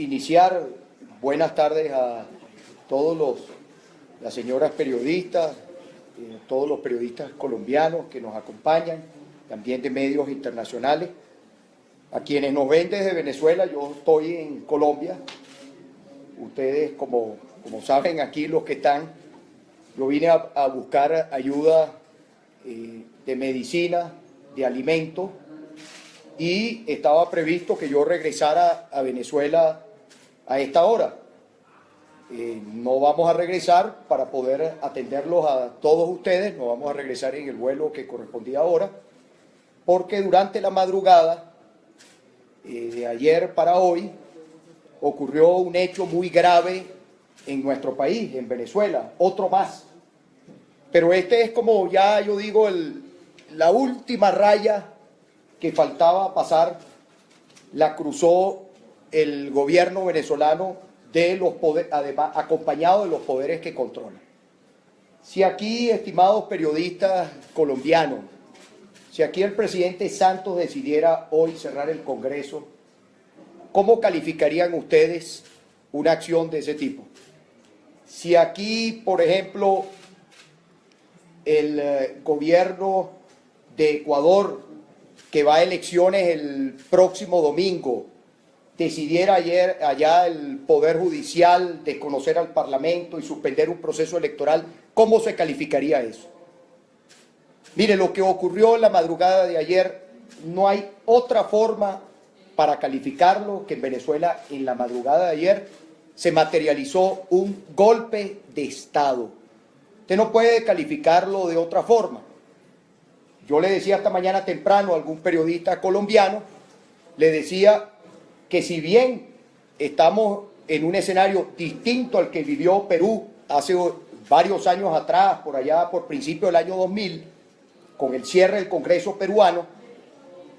iniciar, buenas tardes a todos las señoras periodistas, todos los periodistas colombianos que nos acompañan, también de medios internacionales, a quienes nos ven desde Venezuela. Yo estoy en Colombia, ustedes como saben aquí los que están, yo vine a buscar ayuda de medicina, de alimentos, y estaba previsto que yo regresara a Venezuela a esta hora. No vamos a regresar para poder atenderlos a todos ustedes, no vamos a regresar en el vuelo que correspondía ahora, porque durante la madrugada de ayer para hoy ocurrió un hecho muy grave en nuestro país, en Venezuela, otro más. Pero este es como ya yo digo la última raya que faltaba pasar, la cruzó el gobierno venezolano de los poderes, además acompañado de los poderes que controlan. Si aquí, estimados periodistas colombianos, si aquí el presidente Santos decidiera hoy cerrar el Congreso, ¿cómo calificarían ustedes una acción de ese tipo? Si aquí, por ejemplo, el gobierno de Ecuador, que va a elecciones el próximo domingo, decidiera allá el Poder Judicial desconocer al Parlamento y suspender un proceso electoral, ¿cómo se calificaría eso? Mire, lo que ocurrió en la madrugada de ayer, no hay otra forma para calificarlo que en Venezuela en la madrugada de ayer se materializó un golpe de Estado. Usted no puede calificarlo de otra forma. Yo le decía esta mañana temprano a algún periodista colombiano, le decía que si bien estamos en un escenario distinto al que vivió Perú hace varios años atrás, por allá por principio del año 2000, con el cierre del Congreso peruano,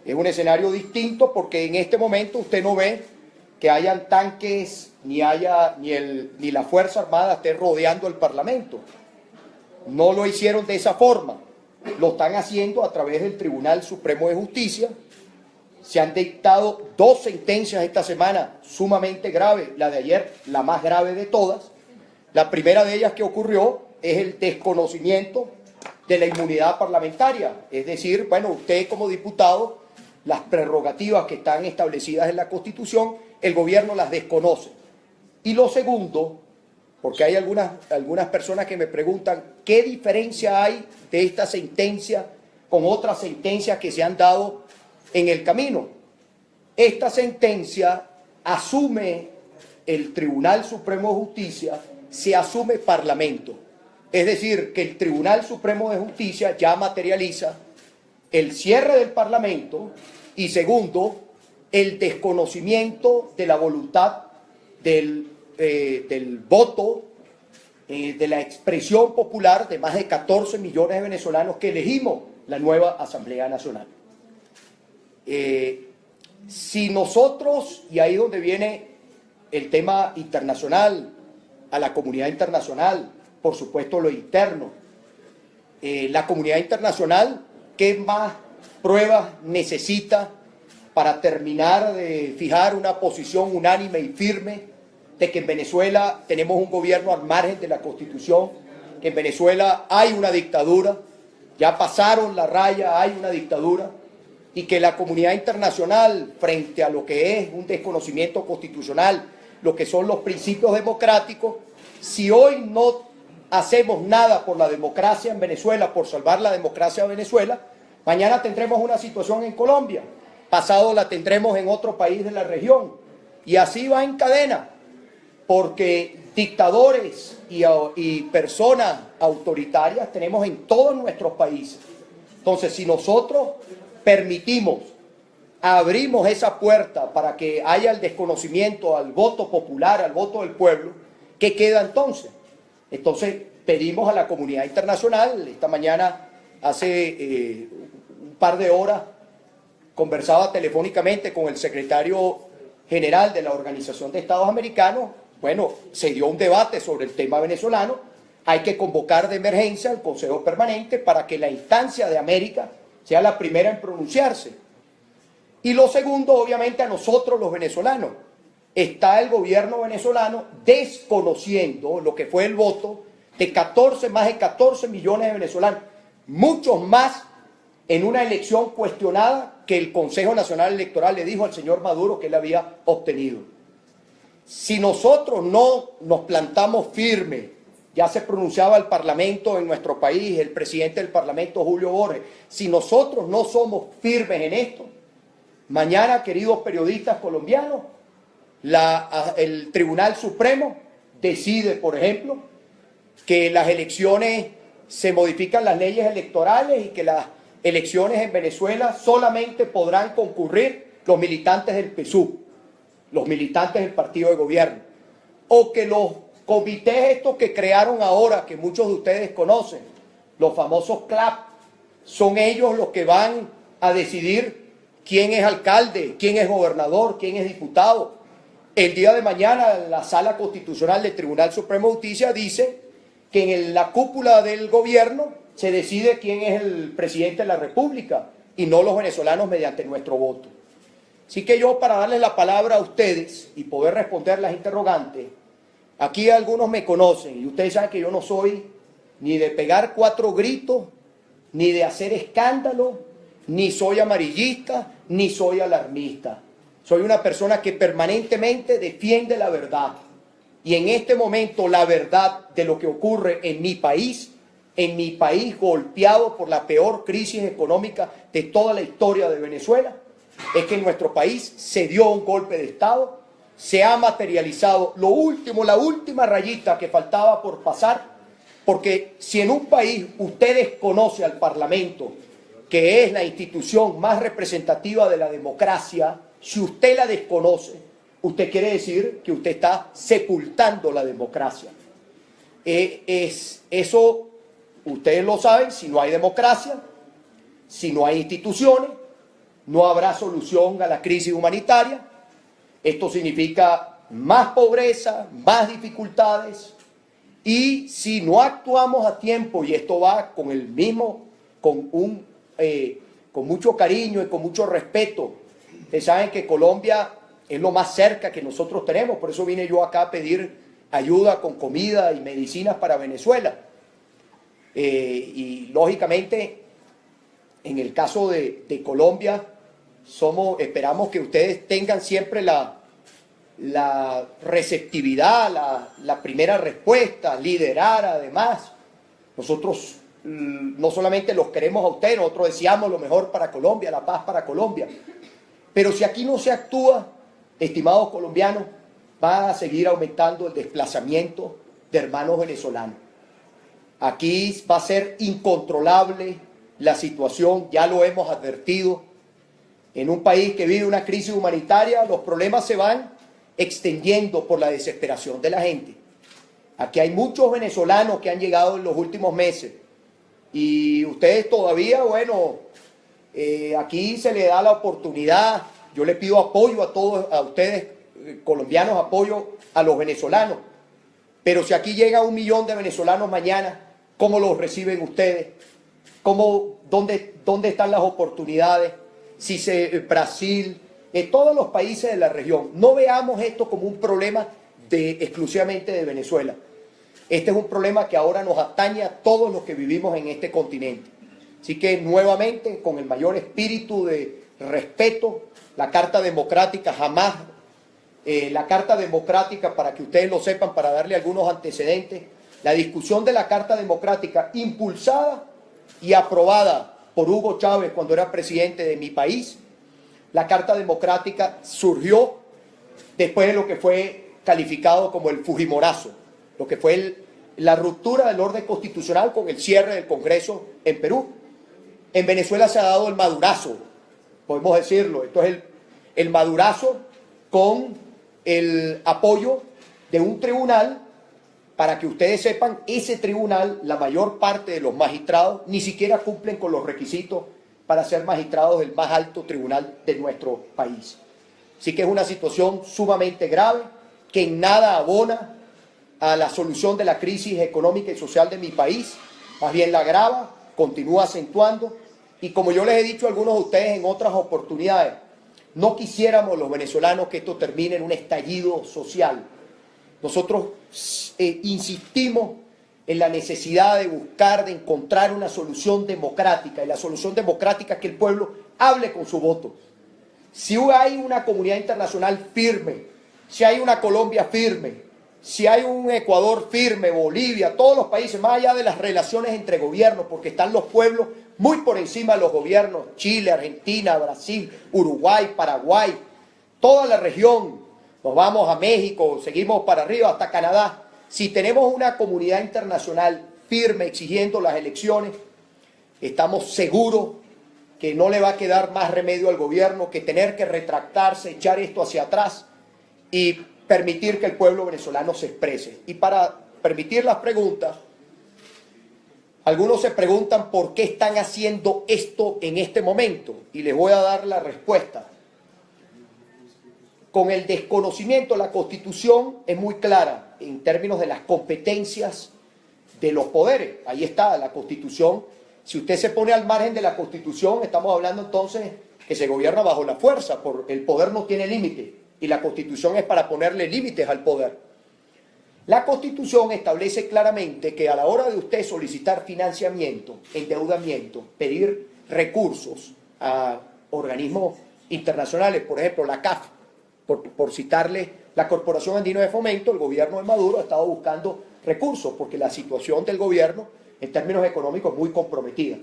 es un escenario distinto porque en este momento usted no ve que hayan tanques ni la Fuerza Armada esté rodeando el Parlamento. No lo hicieron de esa forma. Lo están haciendo a través del Tribunal Supremo de Justicia. Se han dictado 2 sentencias esta semana sumamente graves, la de ayer la más grave de todas. La primera de ellas que ocurrió es el desconocimiento de la inmunidad parlamentaria, es decir, bueno, usted como diputado, las prerrogativas que están establecidas en la Constitución, el gobierno las desconoce. Y lo segundo, porque hay algunas personas que me preguntan qué diferencia hay de esta sentencia con otras sentencias que se han dado en el camino. Esta sentencia asume el Tribunal Supremo de Justicia, se asume Parlamento. Es decir, que el Tribunal Supremo de Justicia ya materializa el cierre del Parlamento y segundo, el desconocimiento de la voluntad del voto, de la expresión popular de más de 14 millones de venezolanos que elegimos la nueva Asamblea Nacional. Si nosotros, y ahí donde viene el tema internacional, a la comunidad internacional, por supuesto lo interno, la comunidad internacional, ¿qué más pruebas necesita para terminar de fijar una posición unánime y firme de que en Venezuela tenemos un gobierno al margen de la Constitución, que en Venezuela hay una dictadura, ya pasaron la raya, hay una dictadura, y que la comunidad internacional, frente a lo que es un desconocimiento constitucional, lo que son los principios democráticos, si hoy no hacemos nada por la democracia en Venezuela, por salvar la democracia de Venezuela, mañana tendremos una situación en Colombia, pasado la tendremos en otro país de la región, y así va en cadena, porque dictadores y personas autoritarias tenemos en todos nuestros países. Entonces, si nosotros permitimos, abrimos esa puerta para que haya el desconocimiento al voto popular, al voto del pueblo, ¿qué queda entonces? Entonces, pedimos a la comunidad internacional, esta mañana, hace un par de horas, conversaba telefónicamente con el secretario general de la Organización de Estados Americanos. Bueno, se dio un debate sobre el tema venezolano, hay que convocar de emergencia al Consejo Permanente para que la instancia de América sea la primera en pronunciarse. Y lo segundo, obviamente, a nosotros los venezolanos. está el gobierno venezolano desconociendo lo que fue el voto de más de 14 millones de venezolanos, muchos más en una elección cuestionada que el Consejo Nacional Electoral le dijo al señor Maduro que él había obtenido. Si nosotros no nos plantamos firme, ya se pronunciaba el Parlamento en nuestro país, el presidente del Parlamento, Julio Borges, si nosotros no somos firmes en esto, mañana, queridos periodistas colombianos, el Tribunal Supremo decide, por ejemplo, que las elecciones se modifican las leyes electorales y que las elecciones en Venezuela solamente podrán concurrir los militantes del PSUV, los militantes del partido de gobierno, o que los comités estos que crearon ahora, que muchos de ustedes conocen, los famosos CLAP, son ellos los que van a decidir quién es alcalde, quién es gobernador, quién es diputado. El día de mañana la Sala Constitucional del Tribunal Supremo de Justicia dice que en la cúpula del gobierno se decide quién es el presidente de la República y no los venezolanos mediante nuestro voto. Así que yo, para darles la palabra a ustedes y poder responder las interrogantes, aquí algunos me conocen y ustedes saben que yo no soy ni de pegar 4 gritos, ni de hacer escándalo, ni soy amarillista, ni soy alarmista. Soy una persona que permanentemente defiende la verdad. Y en este momento la verdad de lo que ocurre en mi país golpeado por la peor crisis económica de toda la historia de Venezuela, es que en nuestro país se dio un golpe de Estado, se ha materializado lo último, la última rayita que faltaba por pasar, porque si en un país usted desconoce al Parlamento, que es la institución más representativa de la democracia, si usted la desconoce, usted quiere decir que usted está sepultando la democracia. Eso, ustedes lo saben, si no hay democracia, si no hay instituciones, no habrá solución a la crisis humanitaria. Esto significa más pobreza, más dificultades, y si no actuamos a tiempo, y esto va con el mismo, con mucho cariño y con mucho respeto. Ustedes saben que Colombia es lo más cerca que nosotros tenemos, por eso vine yo acá a pedir ayuda con comida y medicinas para Venezuela. Y lógicamente, en el caso de Colombia, esperamos que ustedes tengan siempre la receptividad, la primera respuesta, liderar además. Nosotros no solamente los queremos a ustedes, nosotros deseamos lo mejor para Colombia, la paz para Colombia. Pero si aquí no se actúa, estimados colombianos, va a seguir aumentando el desplazamiento de hermanos venezolanos. Aquí va a ser incontrolable la situación, ya lo hemos advertido. En un país que vive una crisis humanitaria, los problemas se van extendiendo por la desesperación de la gente. Aquí hay muchos venezolanos que han llegado en los últimos meses y ustedes todavía, bueno, aquí se le da la oportunidad. Yo le pido apoyo a todos, a ustedes colombianos, apoyo a los venezolanos. Pero si aquí llega 1 millón de venezolanos mañana, ¿cómo los reciben ustedes? ¿Dónde están las oportunidades? Brasil, todos los países de la región. No veamos esto como un problema exclusivamente de Venezuela. Este es un problema que ahora nos atañe a todos los que vivimos en este continente. Así que nuevamente, con el mayor espíritu de respeto, la Carta Democrática jamás, la Carta Democrática, para que ustedes lo sepan, para darle algunos antecedentes, la discusión de la Carta Democrática impulsada y aprobada por Hugo Chávez cuando era presidente de mi país, la Carta Democrática surgió después de lo que fue calificado como el Fujimorazo, lo que fue la ruptura del orden constitucional con el cierre del Congreso en Perú. En Venezuela se ha dado el madurazo, podemos decirlo. Esto es el madurazo con el apoyo de un tribunal. Para que ustedes sepan, ese tribunal, la mayor parte de los magistrados ni siquiera cumplen con los requisitos para ser magistrados del más alto tribunal de nuestro país. Así que es una situación sumamente grave que en nada abona a la solución de la crisis económica y social de mi país, más bien la agrava, continúa acentuando. Y como yo les he dicho a algunos de ustedes en otras oportunidades, no quisiéramos los venezolanos que esto termine en un estallido social. Nosotros insistimos en la necesidad de buscar, de encontrar una solución democrática, y la solución democrática es que el pueblo hable con su voto. Si hay una comunidad internacional firme, si hay una Colombia firme, si hay un Ecuador firme, Bolivia, todos los países, más allá de las relaciones entre gobiernos, porque están los pueblos muy por encima de los gobiernos, Chile, Argentina, Brasil, Uruguay, Paraguay, toda la región, nos vamos a México, seguimos para arriba hasta Canadá. Si tenemos una comunidad internacional firme exigiendo las elecciones, estamos seguros que no le va a quedar más remedio al gobierno que tener que retractarse, echar esto hacia atrás y permitir que el pueblo venezolano se exprese. Y para permitir las preguntas, algunos se preguntan por qué están haciendo esto en este momento, y les voy a dar la respuesta. Con el desconocimiento, la Constitución es muy clara en términos de las competencias de los poderes. Ahí está la Constitución. Si usted se pone al margen de la Constitución, estamos hablando entonces que se gobierna bajo la fuerza, el poder no tiene límite, y la Constitución es para ponerle límites al poder. La Constitución establece claramente que a la hora de usted solicitar financiamiento, endeudamiento, pedir recursos a organismos internacionales, por ejemplo la CAF, por citarle la Corporación Andina de Fomento, el gobierno de Maduro ha estado buscando recursos porque la situación del gobierno en términos económicos es muy comprometida.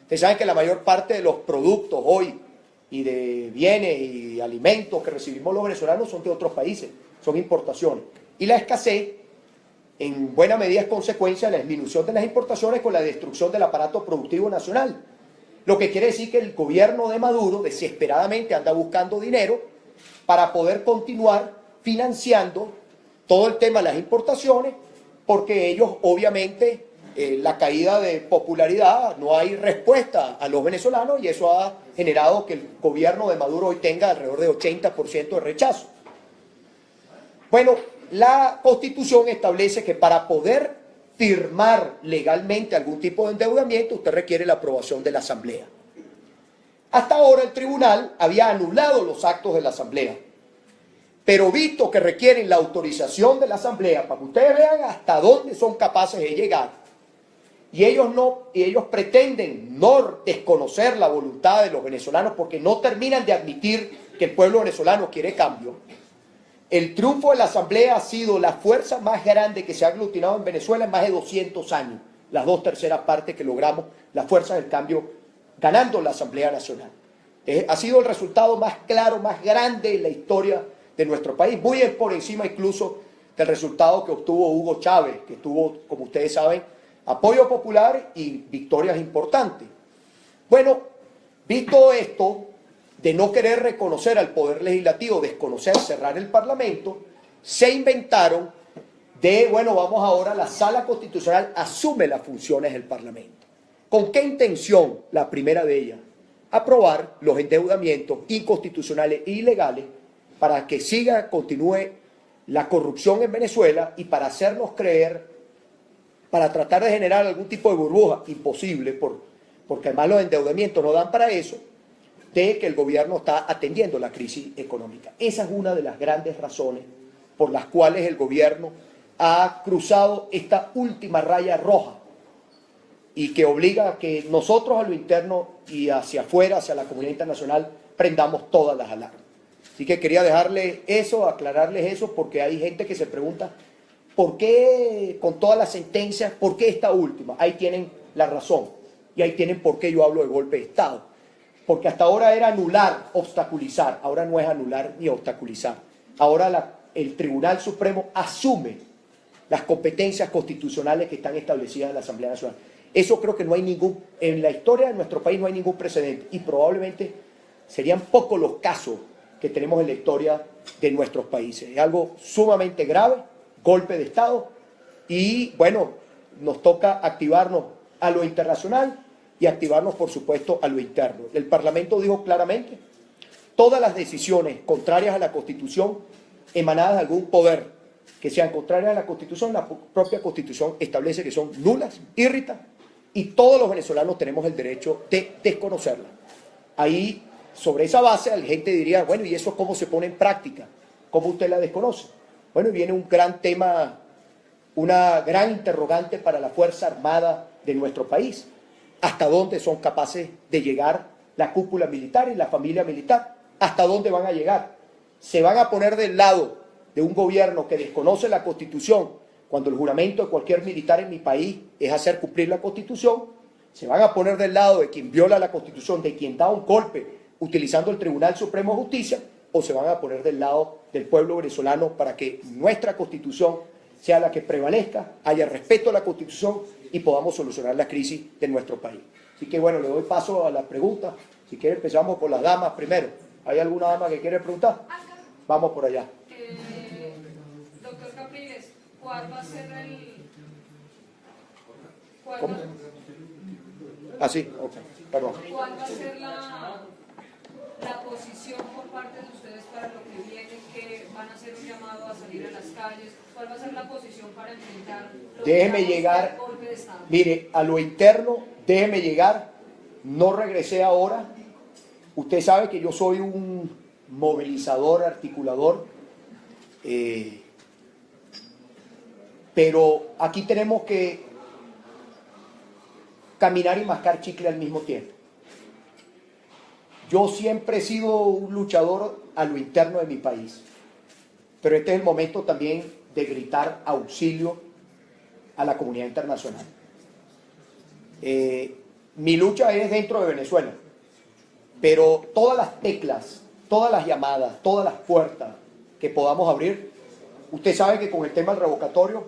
Ustedes saben que la mayor parte de los productos hoy y de bienes y alimentos que recibimos los venezolanos son de otros países, son importaciones. Y la escasez en buena medida es consecuencia de la disminución de las importaciones con la destrucción del aparato productivo nacional. Lo que quiere decir que el gobierno de Maduro desesperadamente anda buscando dinero para poder continuar financiando todo el tema de las importaciones, porque ellos obviamente la caída de popularidad, no hay respuesta a los venezolanos y eso ha generado que el gobierno de Maduro hoy tenga alrededor de 80% de rechazo. Bueno, la Constitución establece que para poder firmar legalmente algún tipo de endeudamiento usted requiere la aprobación de la Asamblea. Hasta ahora el tribunal había anulado los actos de la Asamblea, pero visto que requieren la autorización de la Asamblea para que ustedes vean hasta dónde son capaces de llegar, y ellos pretenden no desconocer la voluntad de los venezolanos porque no terminan de admitir que el pueblo venezolano quiere cambio. El triunfo de la Asamblea ha sido la fuerza más grande que se ha aglutinado en Venezuela en más de 200 años, las 2/3 partes que logramos, la fuerza del cambio ganando la Asamblea Nacional. Ha sido el resultado más claro, más grande en la historia de nuestro país, muy por encima incluso del resultado que obtuvo Hugo Chávez, que tuvo, como ustedes saben, apoyo popular y victorias importantes. Bueno, visto esto de no querer reconocer al Poder Legislativo, desconocer, cerrar el Parlamento, se inventaron bueno, vamos ahora, la Sala Constitucional asume las funciones del Parlamento. ¿Con qué intención? La primera de ellas, aprobar los endeudamientos inconstitucionales e ilegales para que continúe la corrupción en Venezuela y para hacernos creer, para tratar de generar algún tipo de burbuja, imposible, porque además los endeudamientos no dan para eso, de que el gobierno está atendiendo la crisis económica. Esa es una de las grandes razones por las cuales el gobierno ha cruzado esta última raya roja y que obliga a que nosotros a lo interno y hacia afuera, hacia la comunidad internacional, prendamos todas las alarmas. Así que quería dejarles eso, aclararles eso, porque hay gente que se pregunta ¿por qué con todas las sentencias, por qué esta última? Ahí tienen la razón y ahí tienen por qué yo hablo de golpe de Estado. Porque hasta ahora era anular, obstaculizar, ahora no es anular ni obstaculizar. Ahora el Tribunal Supremo asume las competencias constitucionales que están establecidas en la Asamblea Nacional. Eso creo que no hay en la historia de nuestro país no hay ningún precedente y probablemente serían pocos los casos que tenemos en la historia de nuestros países. Es algo sumamente grave, golpe de Estado y bueno, nos toca activarnos a lo internacional y activarnos por supuesto a lo interno. El Parlamento dijo claramente, todas las decisiones contrarias a la Constitución emanadas de algún poder que sean contrarias a la Constitución, la propia Constitución establece que son nulas, irritas, y todos los venezolanos tenemos el derecho de desconocerla. Ahí sobre esa base la gente diría, bueno, ¿y eso cómo se pone en práctica? ¿Cómo usted la desconoce? Bueno, y viene un gran tema, una gran interrogante para la Fuerza Armada de nuestro país. ¿Hasta dónde son capaces de llegar la cúpula militar y la familia militar? ¿Hasta dónde van a llegar? ¿Se van a poner del lado de un gobierno que desconoce la Constitución cuando el juramento de cualquier militar en mi país es hacer cumplir la Constitución? ¿Se van a poner del lado de quien viola la Constitución, de quien da un golpe utilizando el Tribunal Supremo de Justicia? ¿O se van a poner del lado del pueblo venezolano para que nuestra Constitución sea la que prevalezca, haya respeto a la Constitución y podamos solucionar la crisis de nuestro país? Así que bueno, le doy paso a las preguntas. Si quiere empezamos por las damas primero. ¿Hay alguna dama que quiere preguntar? Vamos por allá. Doctor Capriles, ¿cuál va a ser el...? ¿Cómo? Ah, sí, ok, perdón. ¿Cuál va a ser la posición por parte de ustedes para lo que viene, que van a hacer un llamado a salir a las calles? ¿Cuál va a ser la posición para enfrentar lo Déjeme llegar, golpe de Estado? mire, a lo interno, déjeme llegar, no regresé ahora. Usted sabe que yo soy un movilizador, articulador, pero aquí tenemos que caminar y mascar chicle al mismo tiempo. Yo siempre he sido un luchador a lo interno de mi país, pero este es el momento también de gritar auxilio a la comunidad internacional. Mi lucha es dentro de Venezuela, pero todas las teclas, todas las llamadas, todas las puertas que podamos abrir, usted sabe que con el tema del revocatorio,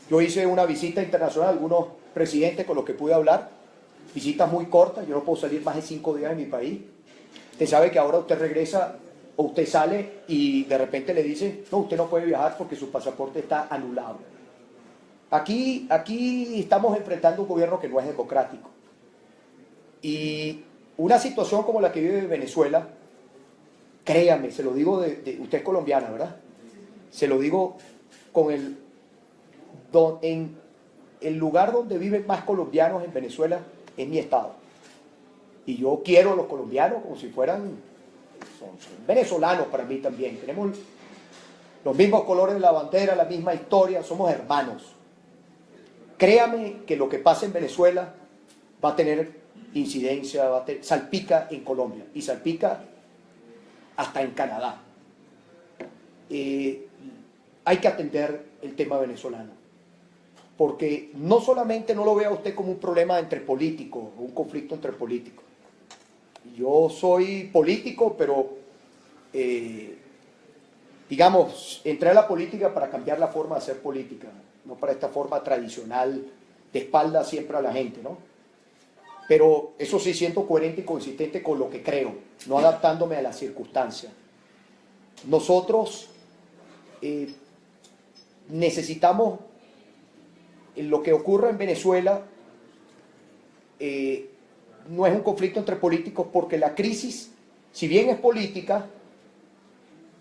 yo hice una visita internacional a algunos presidentes con los que pude hablar, visitas muy cortas, yo no puedo salir más de 5 días de mi país. Usted sabe que ahora usted regresa o usted sale y de repente le dicen, no, usted no puede viajar porque su pasaporte está anulado. Aquí estamos enfrentando un gobierno que no es democrático. Y una situación como la que vive Venezuela, créame, se lo digo usted es colombiana, ¿verdad? Se lo digo en el lugar donde viven más colombianos en Venezuela es mi estado. Y yo quiero a los colombianos como si fueran, son venezolanos para mí también. Tenemos los mismos colores de la bandera, la misma historia, somos hermanos. Créame que lo que pasa en Venezuela va a tener incidencia, salpica en Colombia y salpica hasta en Canadá. Hay que atender el tema venezolano, porque no solamente no lo vea usted como un problema entre políticos, un conflicto entre políticos. Yo soy político, pero digamos, entré a la política para cambiar la forma de hacer política, no para esta forma tradicional de espalda siempre a la gente, ¿no? Pero eso sí, siento coherente y consistente con lo que creo, no adaptándome a las circunstancias. Nosotros necesitamos, en lo que ocurre en Venezuela, no es un conflicto entre políticos, porque la crisis, si bien es política,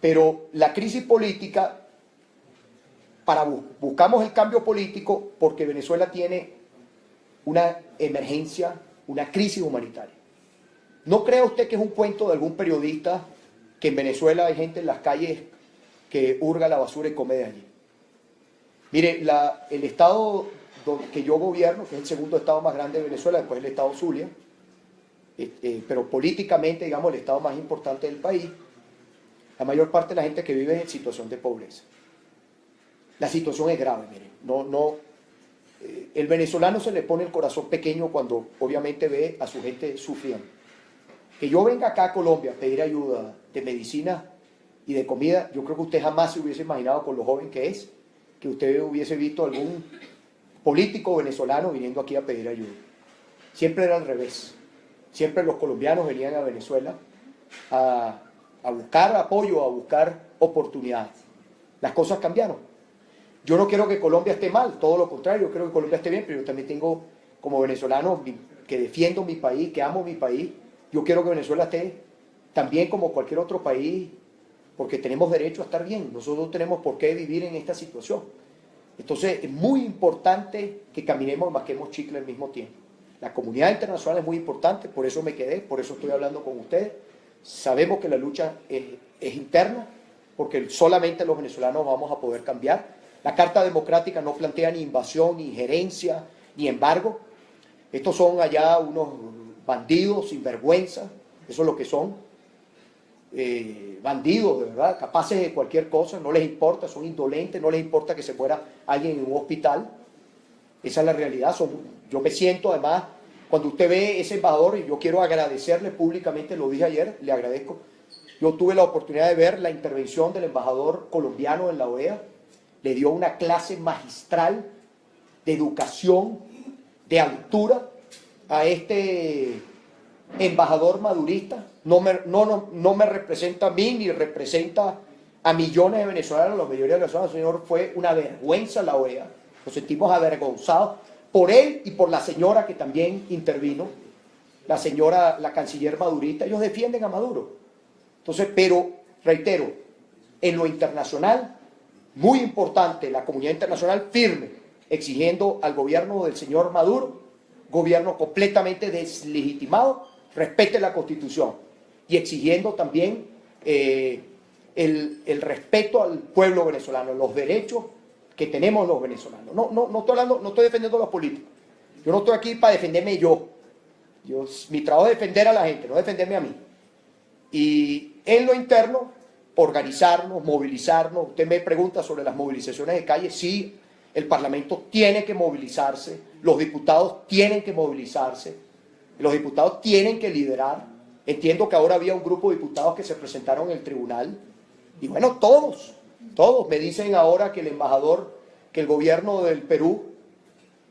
pero la crisis política, buscamos el cambio político porque Venezuela tiene una emergencia, una crisis humanitaria. ¿No cree usted que es un cuento de algún periodista que en Venezuela hay gente en las calles que hurga la basura y come de allí? Mire, el estado que yo gobierno, que es el segundo estado más grande de Venezuela, después el estado Zulia, pero políticamente, digamos, el estado más importante del país, la mayor parte de la gente que vive es en situación de pobreza. La situación es grave, mire. El venezolano se le pone el corazón pequeño cuando obviamente ve a su gente sufriendo. Que yo venga acá a Colombia a pedir ayuda de medicina y de comida, yo creo que usted jamás se hubiese imaginado, con lo joven que es, que usted hubiese visto algún político venezolano viniendo aquí a pedir ayuda. Siempre era al revés. Siempre los colombianos venían a Venezuela a buscar apoyo, a buscar oportunidades. Las cosas cambiaron. Yo no quiero que Colombia esté mal, todo lo contrario, yo quiero que Colombia esté bien, pero yo también tengo, como venezolano, que defiendo mi país, que amo mi país, yo quiero que Venezuela esté también como cualquier otro país, porque tenemos derecho a estar bien, nosotros no tenemos por qué vivir en esta situación. Entonces es muy importante que caminemos y masquemos chicle al mismo tiempo. La comunidad internacional es muy importante, por eso me quedé, por eso estoy hablando con ustedes, Sabemos que la lucha es interna, porque solamente los venezolanos vamos a poder cambiar. La Carta Democrática no plantea ni invasión, ni injerencia, ni embargo. Estos son allá unos bandidos, sinvergüenza, eso es lo que son. Bandidos, de verdad, capaces de cualquier cosa, no les importa, son indolentes, no les importa que se muera alguien en un hospital. Esa es la realidad. Yo me siento, además, cuando usted ve ese embajador, y yo quiero agradecerle públicamente, lo dije ayer, le agradezco. Yo tuve la oportunidad de ver la intervención del embajador colombiano en la OEA, le dio una clase magistral de educación, de altura a este embajador madurista. No me representa a mí ni representa a millones de venezolanos, la mayoría de los venezolanos. Señor, fue una vergüenza la OEA, nos sentimos avergonzados por él y por la señora que también intervino, la señora, la canciller madurista. Ellos defienden a Maduro. Entonces, pero reitero, en lo internacional, muy importante, la comunidad internacional firme, exigiendo al gobierno del señor Maduro, gobierno completamente deslegitimado, respete la Constitución, y exigiendo también el respeto al pueblo venezolano, los derechos que tenemos los venezolanos. No estoy defendiendo a los políticos. Yo no estoy aquí para defenderme yo. Mi trabajo es defender a la gente, no defenderme a mí. Y en lo interno, organizarnos, movilizarnos. Usted me pregunta sobre las movilizaciones de calle. Sí, el Parlamento tiene que movilizarse, los diputados tienen que movilizarse, los diputados tienen que liderar. Entiendo que ahora había un grupo de diputados que se presentaron en el tribunal. Y bueno, todos me dicen ahora que el embajador, que el gobierno del Perú,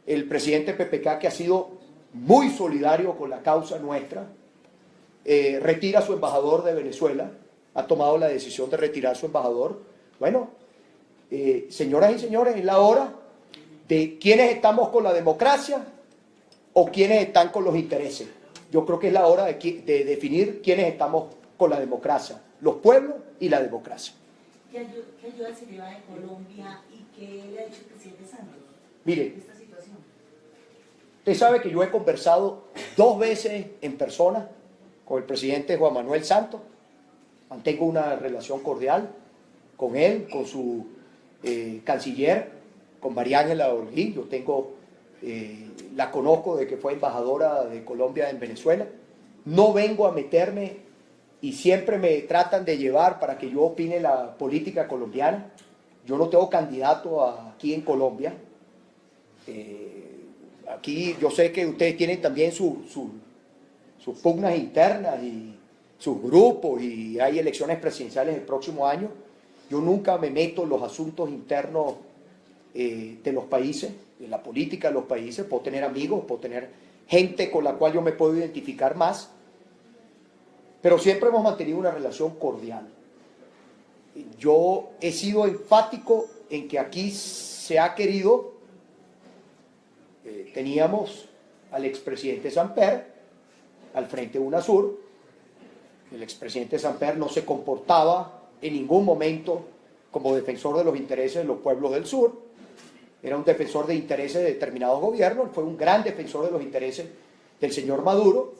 el presidente PPK, que ha sido muy solidario con la causa nuestra, retira a su embajador de Venezuela, ha tomado la decisión de retirar a su embajador. Bueno, señoras y señores, es la hora de quiénes estamos con la democracia o quiénes están con los intereses. Yo creo que es la hora de definir quiénes estamos con la democracia, los pueblos y la democracia. ¿Qué ayuda se lleva de Colombia y qué le ha dicho el presidente Santos? Mire, en esta situación? Usted sabe que yo he conversado 2 veces en persona con el presidente Juan Manuel Santos. Mantengo una relación cordial con él, con su canciller, con María Ángela Holguín. Yo la conozco de que fue embajadora de Colombia en Venezuela. No vengo a meterme y siempre me tratan de llevar para que yo opine la política colombiana. Yo no tengo candidato aquí en Colombia. Aquí yo sé que ustedes tienen también sus pugnas internas y sus grupos, y hay elecciones presidenciales el próximo año. Yo nunca me meto en los asuntos internos de los países, de la política de los países. Puedo tener amigos, puedo tener gente con la cual yo me puedo identificar más, pero siempre hemos mantenido una relación cordial. Yo he sido enfático en que aquí se ha querido, teníamos al expresidente Samper al frente de UNASUR. El expresidente Samper no se comportaba en ningún momento como defensor de los intereses de los pueblos del sur. Era un defensor de intereses de determinados gobiernos. Fue un gran defensor de los intereses del señor Maduro.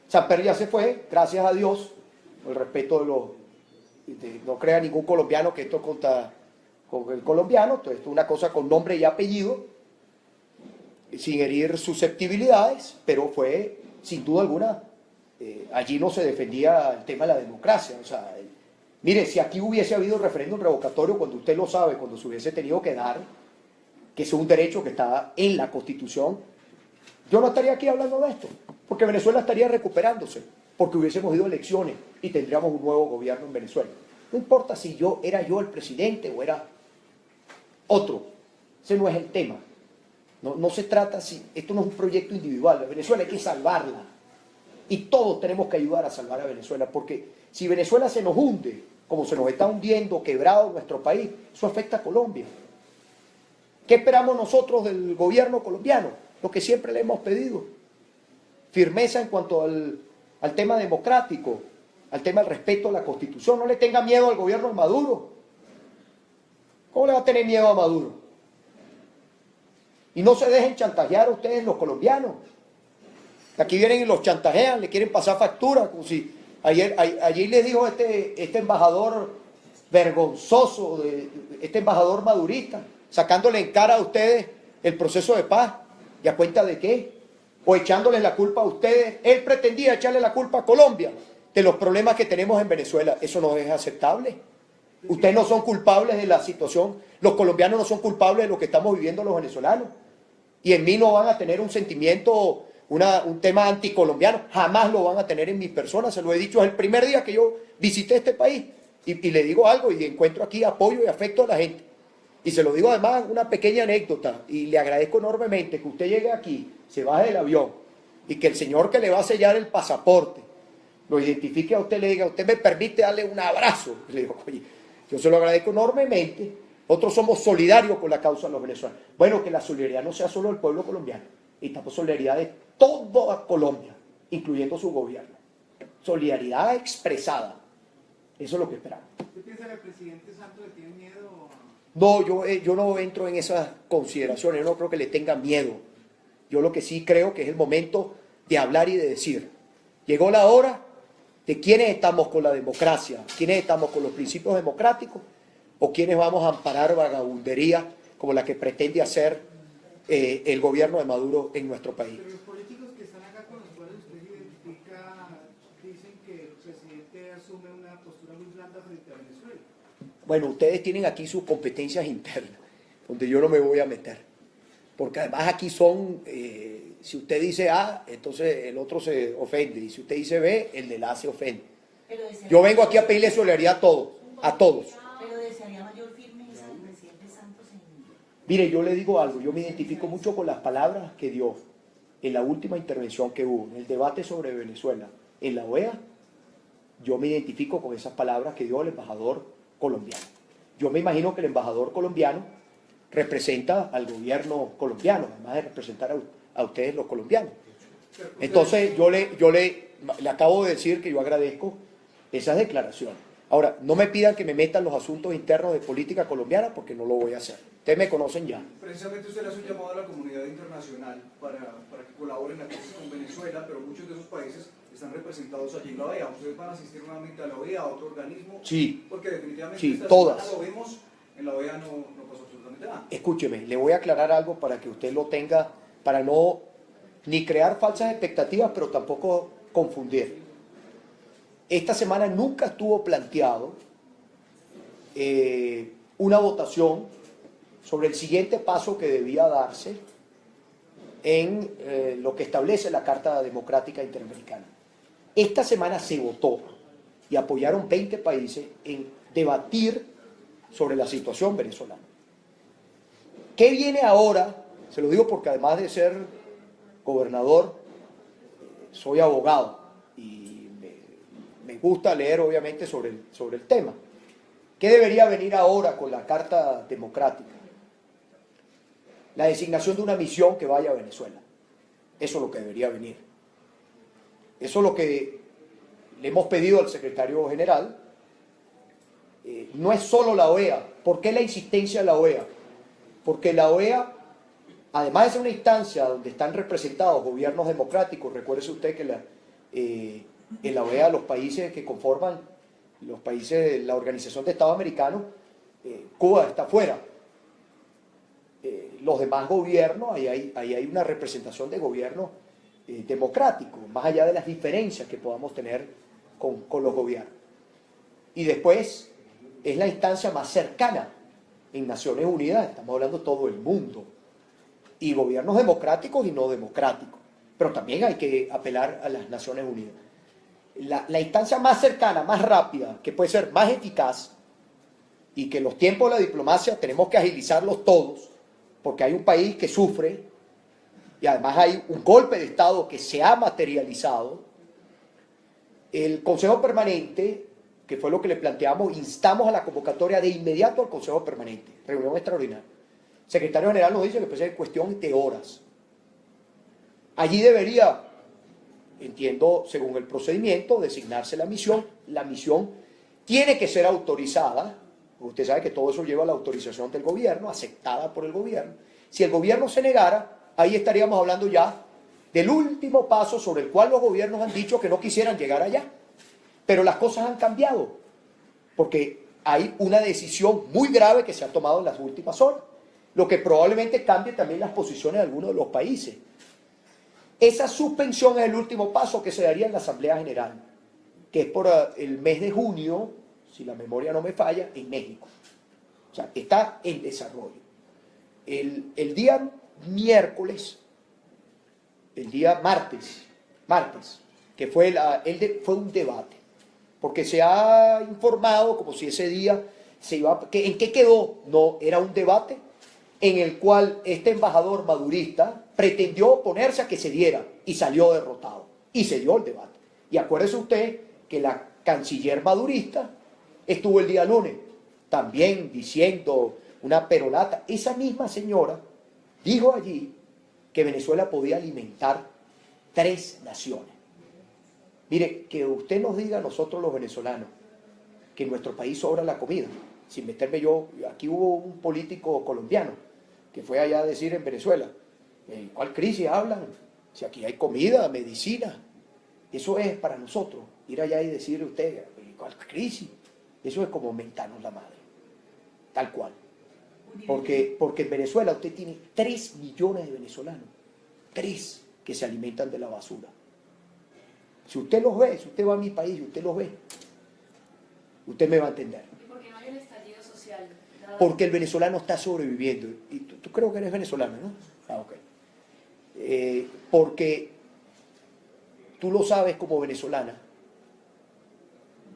Samper ya se fue, gracias a Dios, con el respeto no crea ningún colombiano que esto contra con el colombiano. Entonces, esto es una cosa con nombre y apellido, sin herir susceptibilidades, pero fue, sin duda alguna, allí no se defendía el tema de la democracia. O sea, mire, si aquí hubiese habido referéndum revocatorio, cuando usted lo sabe, cuando se hubiese tenido que dar, que es un derecho que está en la Constitución, yo no estaría aquí hablando de esto, porque Venezuela estaría recuperándose, porque hubiésemos ido a elecciones y tendríamos un nuevo gobierno en Venezuela. No importa si era yo el presidente o era otro, ese no es el tema. No se trata, esto no es un proyecto individual. Venezuela hay que salvarla, y todos tenemos que ayudar a salvar a Venezuela, porque si Venezuela se nos hunde, como se nos está hundiendo, quebrado nuestro país, eso afecta a Colombia. ¿Qué esperamos nosotros del gobierno colombiano? Lo que siempre le hemos pedido: firmeza en cuanto al tema democrático, al tema del respeto a la Constitución. No le tenga miedo al gobierno de Maduro. ¿Cómo le va a tener miedo a Maduro? Y no se dejen chantajear a ustedes los colombianos. Aquí vienen y los chantajean, le quieren pasar factura, como si allí les dijo este embajador vergonzoso, este embajador madurista, sacándole en cara a ustedes el proceso de paz. ¿Y a cuenta de qué? O echándoles la culpa a ustedes. Él pretendía echarle la culpa a Colombia de los problemas que tenemos en Venezuela. Eso no es aceptable. Ustedes no son culpables de la situación. Los colombianos no son culpables de lo que estamos viviendo los venezolanos. Y en mí no van a tener un sentimiento, un tema anticolombiano. Jamás lo van a tener en mi persona. Se lo he dicho, es el primer día que yo visité este país. Y le digo algo y encuentro aquí apoyo y afecto a la gente. Y se lo digo además, una pequeña anécdota, y le agradezco enormemente que usted llegue aquí, se baje del avión, y que el señor que le va a sellar el pasaporte lo identifique a usted, le diga, usted me permite darle un abrazo. Y le digo, oye, yo se lo agradezco enormemente, nosotros somos solidarios con la causa de los venezolanos. Bueno, que la solidaridad no sea solo del pueblo colombiano, necesitamos solidaridad de toda Colombia, incluyendo su gobierno. Solidaridad expresada, eso es lo que esperamos. ¿Usted piensa que el presidente Santos le tiene miedo? No, yo no entro en esas consideraciones, yo no creo que le tenga miedo. Yo lo que sí creo que es el momento de hablar y de decir. Llegó la hora de quiénes estamos con la democracia, quiénes estamos con los principios democráticos o quiénes vamos a amparar vagabundería como la que pretende hacer el gobierno de Maduro en nuestro país. Pero los políticos que están acá con los cuales usted se identifica dicen que el presidente asume una postura muy blanda frente a Venezuela. Bueno, ustedes tienen aquí sus competencias internas, donde yo no me voy a meter. Porque además aquí son, si usted dice A, entonces el otro se ofende. Y si usted dice B, el de la A se ofende. Yo vengo aquí a pedirle solidaridad a todos, a todos. Pero desearía mayor firmeza del presidente Santos en... Mire, yo le digo algo, yo me identifico mucho con las palabras que dio en la última intervención que hubo, en el debate sobre Venezuela, en la OEA. Yo me identifico con esas palabras que dio el embajador colombiano. Yo me imagino que el embajador colombiano representa al gobierno colombiano, además de representar a ustedes los colombianos. Entonces yo le acabo de decir que yo agradezco esas declaraciones. Ahora, no me pidan que me metan los asuntos internos de política colombiana porque no lo voy a hacer. Ustedes me conocen ya. Precisamente usted le hace un llamado a la comunidad internacional para que colaboren en la crisis con Venezuela, pero muchos de esos países están representados allí en la OEA. ¿Ustedes van a asistir nuevamente a la OEA, a otro organismo? Sí. Porque definitivamente Sí, esta todas. semana lo vemos, en la OEA no pasó absolutamente nada. Escúcheme, le voy a aclarar algo para que usted lo tenga, para no ni crear falsas expectativas, pero tampoco confundir. Esta semana nunca estuvo planteado una votación sobre el siguiente paso que debía darse en lo que establece la Carta Democrática Interamericana. Esta semana se votó y apoyaron 20 países en debatir sobre la situación venezolana. ¿Qué viene ahora? Se lo digo porque además de ser gobernador, soy abogado y me gusta leer obviamente sobre el tema. ¿Qué debería venir ahora con la Carta Democrática? La designación de una misión que vaya a Venezuela. Eso es lo que debería venir. Eso es lo que le hemos pedido al secretario general. No es solo la OEA. ¿Por qué la insistencia de la OEA? Porque la OEA, además de ser una instancia donde están representados gobiernos democráticos, recuérdese usted que en la OEA los países que conforman los países de la Organización de Estados Americanos, Cuba está fuera. Los demás gobiernos, ahí hay una representación de gobiernos democráticos, más allá de las diferencias que podamos tener con los gobiernos. Y después es la instancia más cercana en Naciones Unidas, estamos hablando de todo el mundo, y gobiernos democráticos y no democráticos, pero también hay que apelar a las Naciones Unidas. La instancia más cercana, más rápida, que puede ser más eficaz, y que en los tiempos de la diplomacia tenemos que agilizarlos todos, porque hay un país que sufre, y además hay un golpe de Estado que se ha materializado. El Consejo Permanente, que fue lo que le planteamos, instamos a la convocatoria de inmediato al Consejo Permanente, reunión extraordinaria. El secretario general nos dice que puede ser cuestión de horas. Allí debería, entiendo, según el procedimiento, designarse la misión. La misión tiene que ser autorizada, usted sabe que todo eso lleva a la autorización del gobierno, aceptada por el gobierno. Si el gobierno se negara, ahí estaríamos hablando ya del último paso sobre el cual los gobiernos han dicho que no quisieran llegar allá. Pero las cosas han cambiado, porque hay una decisión muy grave que se ha tomado en las últimas horas, lo que probablemente cambie también las posiciones de algunos de los países. Esa suspensión es el último paso que se daría en la Asamblea General, que es por el mes de junio, si la memoria no me falla, en México. O sea, está en desarrollo. El día miércoles, el día martes, que fue un debate, porque se ha informado como si ese día se iba... ¿En qué quedó? No, era un debate en el cual este embajador madurista pretendió oponerse a que se diera y salió derrotado. Y se dio el debate. Y acuérdese usted que la canciller madurista estuvo el día lunes también diciendo una perolata. Esa misma señora dijo allí que Venezuela podía alimentar 3 naciones. Mire, que usted nos diga a nosotros los venezolanos que en nuestro país sobra la comida, sin meterme yo, aquí hubo un político colombiano que fue allá a decir en Venezuela, ¿cuál crisis hablan? Si aquí hay comida, medicina. Eso es para nosotros, ir allá y decirle a usted, ¿cuál crisis? Eso es como mentarnos la madre, tal cual. Porque en Venezuela usted tiene 3 millones de venezolanos, 3 que se alimentan de la basura. Si usted los ve, si usted va a mi país y usted los ve, usted me va a entender. ¿Y por qué no hay un estallido social? Porque el venezolano está sobreviviendo. Y tú creo que eres venezolano, ¿no? Ah, ok. Porque tú lo sabes como venezolana.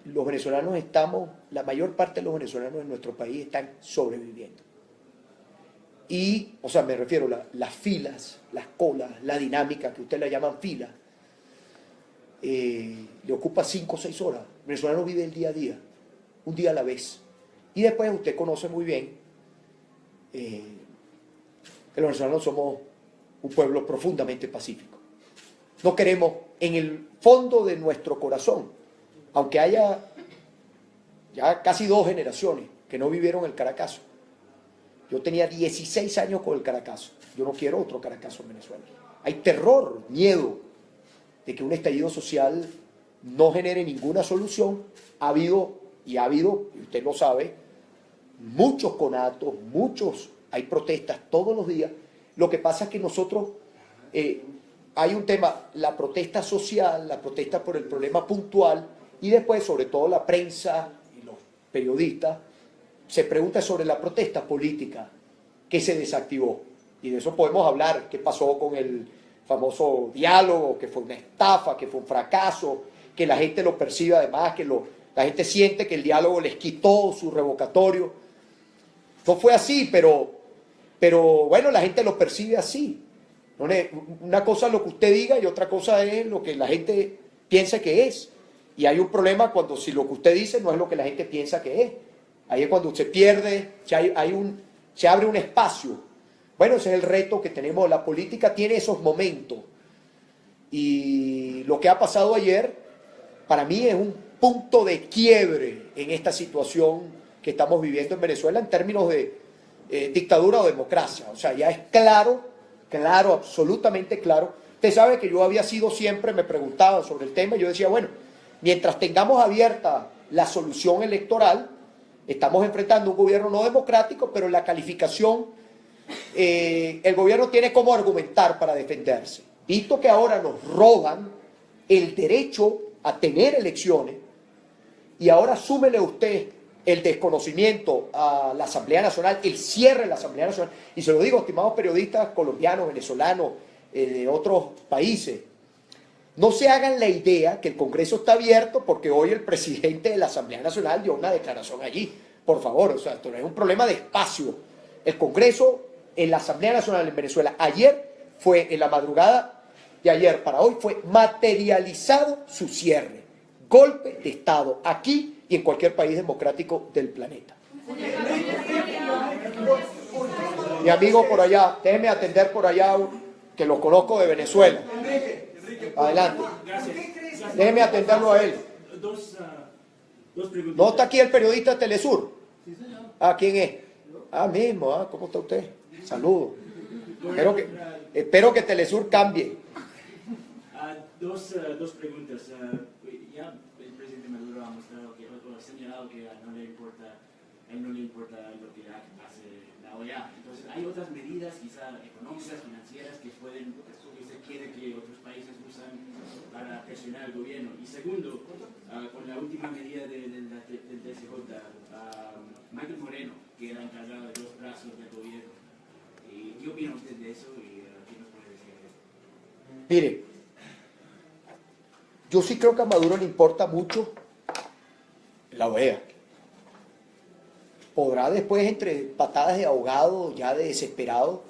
Los venezolanos estamos, la mayor parte de los venezolanos en nuestro país están sobreviviendo. Y, o sea, me refiero a las filas, las colas, la dinámica, que ustedes la llaman fila, le ocupa 5 o 6 horas. El venezolano vive el día a día, un día a la vez. Y después usted conoce muy bien que los venezolanos somos un pueblo profundamente pacífico. No queremos, en el fondo de nuestro corazón, aunque haya ya casi 2 generaciones que no vivieron el Caracazo. Yo tenía 16 años con el Caracazo. Yo no quiero otro Caracazo en Venezuela. Hay terror, miedo de que un estallido social no genere ninguna solución. Ha habido, y usted lo sabe, muchos conatos, hay protestas todos los días. Lo que pasa es que nosotros, hay un tema, la protesta social, la protesta por el problema puntual, y después, sobre todo, la prensa y los periodistas se pregunta sobre la protesta política que se desactivó. Y de eso podemos hablar, qué pasó con el famoso diálogo, que fue una estafa, que fue un fracaso, que la gente lo percibe además, que la gente siente que el diálogo les quitó su revocatorio. No fue así, pero bueno, la gente lo percibe así. Una cosa es lo que usted diga y otra cosa es lo que la gente piensa que es. Y hay un problema si lo que usted dice no es lo que la gente piensa que es. Ahí es cuando se pierde, se abre un espacio. Bueno, ese es el reto que tenemos. La política tiene esos momentos. Y lo que ha pasado ayer, para mí es un punto de quiebre en esta situación que estamos viviendo en Venezuela en términos de dictadura o democracia. O sea, ya es claro, absolutamente claro. Usted sabe que yo había sido siempre, me preguntaban sobre el tema, y yo decía, bueno, mientras tengamos abierta la solución electoral, estamos enfrentando un gobierno no democrático, pero en la calificación el gobierno tiene cómo argumentar para defenderse. Visto que ahora nos roban el derecho a tener elecciones, y ahora súmele usted el desconocimiento a la Asamblea Nacional, el cierre de la Asamblea Nacional, y se lo digo, estimados periodistas colombianos, venezolanos, de otros países, no se hagan la idea que el Congreso está abierto porque hoy el presidente de la Asamblea Nacional dio una declaración allí. Por favor, o sea, esto no es un problema de espacio. El Congreso en la Asamblea Nacional en Venezuela ayer fue, en la madrugada de ayer para hoy, fue materializado su cierre. Golpe de Estado, aquí y en cualquier país democrático del planeta. Mi amigo por allá, déjeme atender por allá, que lo conozco de Venezuela. Adelante. Déjeme atenderlo a él. Dos preguntas. ¿No está aquí el periodista de Telesur? Ah, ¿quién es? Ah, mismo. ¿Cómo está usted? Saludos. Espero que Telesur cambie. Dos preguntas. Ya el presidente Maduro ha mostrado que, o ha señalado que a él no le importa lo que hace la OEA. Entonces, hay otras medidas, quizá económicas, financieras, que se quiere que otros países usan para presionar al gobierno. Y segundo, con la última medida del TSJ, Michael Moreno, que era encargado de los brazos del gobierno. ¿Qué opina usted de eso y qué nos puede decir de esto? Mire, yo sí creo que a Maduro le importa mucho la OEA. Podrá después, entre patadas de ahogado, ya de desesperado.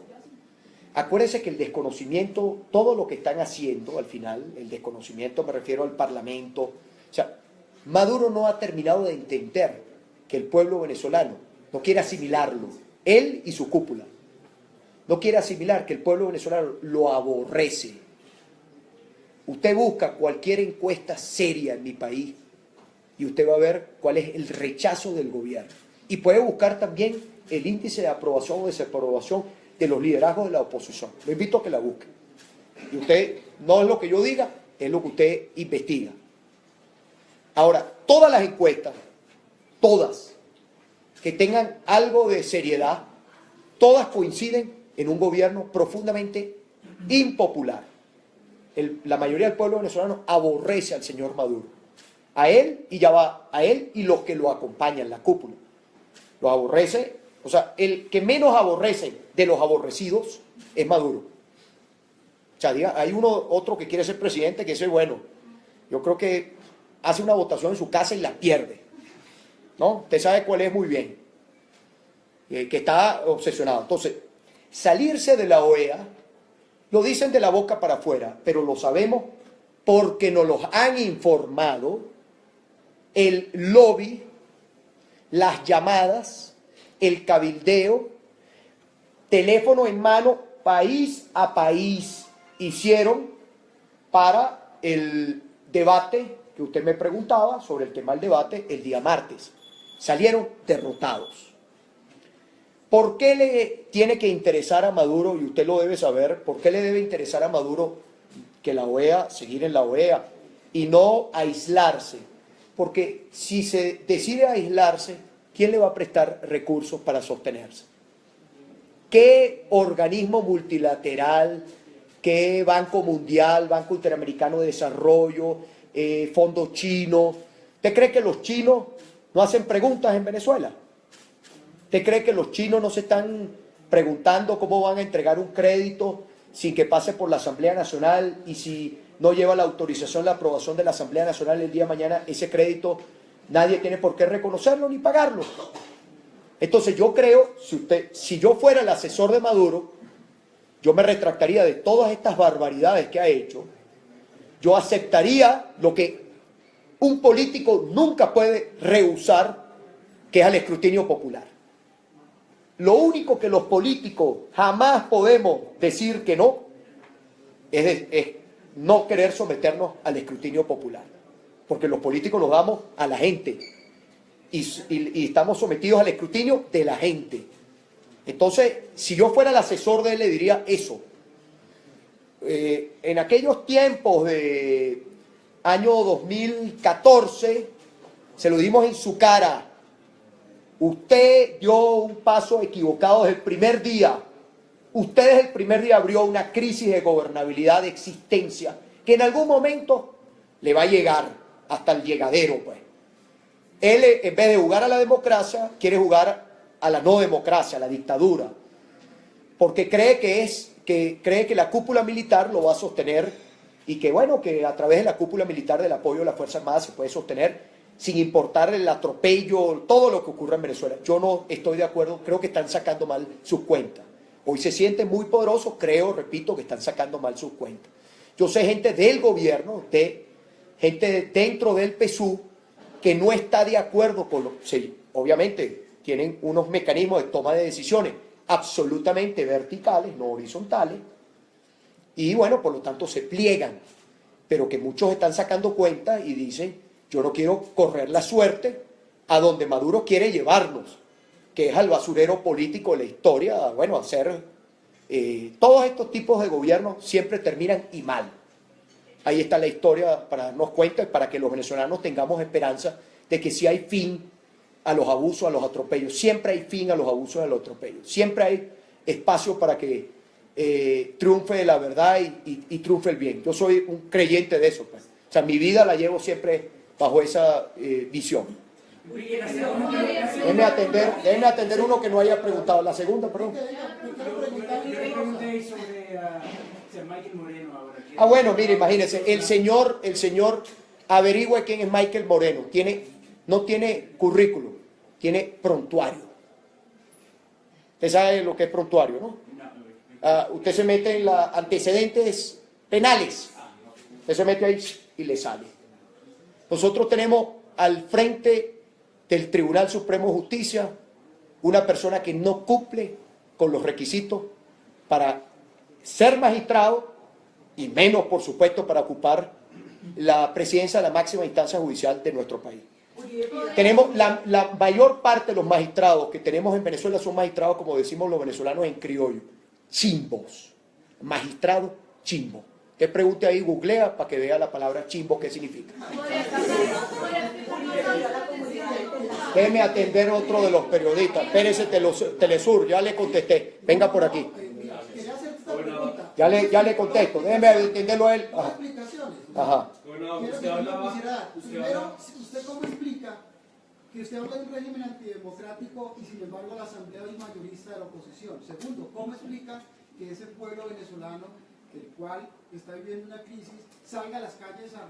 Acuérdense que el desconocimiento, todo lo que están haciendo al final, el desconocimiento me refiero al Parlamento, o sea, Maduro no ha terminado de entender que el pueblo venezolano no quiere asimilarlo, él y su cúpula, no quiere asimilar que el pueblo venezolano lo aborrece. Usted busca cualquier encuesta seria en mi país y usted va a ver cuál es el rechazo del gobierno. Y puede buscar también el índice de aprobación o desaprobación de los liderazgos de la oposición. Lo invito a que la busque. Y usted, no es lo que yo diga, es lo que usted investiga. Ahora, todas las encuestas, todas, que tengan algo de seriedad, todas coinciden en un gobierno profundamente impopular. La mayoría del pueblo venezolano aborrece al señor Maduro. A él a él y los que lo acompañan, la cúpula. Lo aborrece, o sea, el que menos aborrece de los aborrecidos es Maduro. O sea, diga, hay otro que quiere ser presidente, que ese, bueno, yo creo que hace una votación en su casa y la pierde, ¿no? Usted sabe cuál es muy bien, que está obsesionado. Entonces, salirse de la OEA, lo dicen de la boca para afuera, pero lo sabemos porque nos los han informado el lobby, las llamadas, el cabildeo, teléfono en mano, país a país, hicieron para el debate que usted me preguntaba sobre el tema del debate el día martes. Salieron derrotados. ¿Por qué le tiene que interesar a Maduro, y usted lo debe saber, por qué le debe interesar a Maduro que la OEA, seguir en la OEA y no aislarse? Porque si se decide aislarse, ¿quién le va a prestar recursos para sostenerse? ¿Qué organismo multilateral, qué Banco Mundial, Banco Interamericano de Desarrollo, Fondo Chino? ¿Usted cree que los chinos no hacen preguntas en Venezuela? ¿Usted cree que los chinos no se están preguntando cómo van a entregar un crédito sin que pase por la Asamblea Nacional, y si no lleva la autorización, la aprobación de la Asamblea Nacional el día de mañana, ese crédito nadie tiene por qué reconocerlo ni pagarlo? Entonces yo creo, si yo fuera el asesor de Maduro, yo me retractaría de todas estas barbaridades que ha hecho. Yo aceptaría lo que un político nunca puede rehusar, que es al escrutinio popular. Lo único que los políticos jamás podemos decir que no es no querer someternos al escrutinio popular, porque los políticos los damos a la gente y estamos sometidos al escrutinio de la gente. Entonces, si yo fuera el asesor de él, le diría eso. En aquellos tiempos de año 2014, se lo dimos en su cara. Usted dio un paso equivocado desde el primer día. Usted desde el primer día abrió una crisis de gobernabilidad, de existencia, que en algún momento le va a llegar hasta el llegadero, pues. Él, en vez de jugar a la democracia, quiere jugar a la no democracia, a la dictadura, porque cree que la cúpula militar lo va a sostener, y que bueno, que a través de la cúpula militar, del apoyo de las Fuerzas Armadas, se puede sostener sin importar el atropello, todo lo que ocurre en Venezuela. Yo no estoy de acuerdo, creo que están sacando mal sus cuentas. Hoy se sienten muy poderosos, repito, que están sacando mal sus cuentas. Yo sé gente del gobierno, gente dentro del PSUV, que no está de acuerdo con lo que, obviamente, tienen unos mecanismos de toma de decisiones absolutamente verticales, no horizontales, y bueno, por lo tanto se pliegan, pero que muchos están sacando cuenta y dicen: yo no quiero correr la suerte a donde Maduro quiere llevarnos, que es al basurero político de la historia. Bueno, hacer todos estos tipos de gobiernos siempre terminan y mal. ahí está la historia para darnos cuenta y para que los venezolanos tengamos esperanza de que sí hay fin a los abusos, a los atropellos. Siempre hay fin a los abusos, a los atropellos. Siempre hay espacio para que triunfe la verdad y triunfe el bien. Yo soy un creyente de eso, pues. O sea, mi vida la llevo siempre bajo esa visión. Déjenme atender uno que no haya preguntado. La segunda, perdón. Yo le pregunté sobre Michael Moreno ahora. Ah, bueno, mire, imagínense, el señor averigüe quién es Michael Moreno. No tiene currículum, tiene prontuario. Usted sabe lo que es prontuario, ¿no? Usted se mete en los antecedentes penales. Usted se mete ahí y le sale. Nosotros tenemos al frente del Tribunal Supremo de Justicia una persona que no cumple con los requisitos para ser magistrado y menos, por supuesto, para ocupar la presidencia de la máxima instancia judicial de nuestro país. Tenemos la mayor parte de los magistrados que tenemos en Venezuela son magistrados, como decimos los venezolanos en criollo, chimbos, magistrado chimbo. Usted pregunte ahí, googlea para que vea la palabra chimbo, qué significa. Déjeme atender otro de los periodistas. Espérese, Telesur, ya le contesté. Venga por aquí. Ya le contesto. Déjeme atenderlo a él. Ajá. Ajá. Primero, ¿usted cómo explica que usted habla de un régimen antidemocrático y sin embargo la Asamblea es mayorista de la oposición? Segundo, ¿cómo explica que ese pueblo venezolano, el cual está viviendo una crisis, salga a las calles a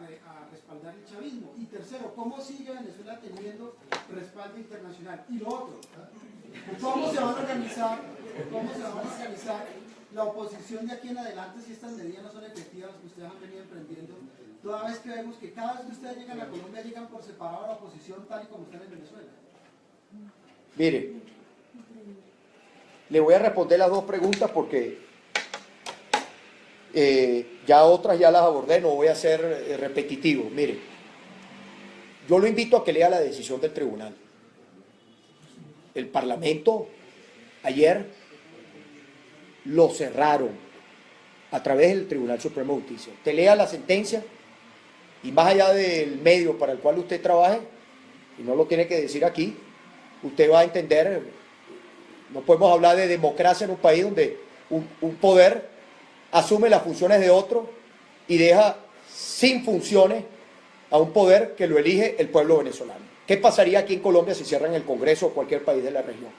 respaldar el chavismo? Y tercero, ¿cómo sigue Venezuela teniendo respaldo internacional? Y lo otro, ¿cómo se van a organizar la oposición de aquí en adelante si estas medidas no son efectivas que ustedes han venido emprendiendo? Toda vez que vemos que cada vez que ustedes llegan a Colombia llegan por separado a la oposición tal y como están en Venezuela. Mire, le voy a responder las dos preguntas porque ya otras ya las abordé, no voy a ser repetitivo. Mire, yo lo invito a que lea la decisión del tribunal. El Parlamento ayer lo cerraron a través del Tribunal Supremo de Justicia. Usted lea la sentencia y más allá del medio para el cual usted trabaje, y no lo tiene que decir aquí, usted va a entender, no podemos hablar de democracia en un país donde un poder asume las funciones de otro y deja sin funciones a un poder que lo elige el pueblo venezolano. ¿Qué pasaría aquí en Colombia si cierran el Congreso o cualquier país de la región?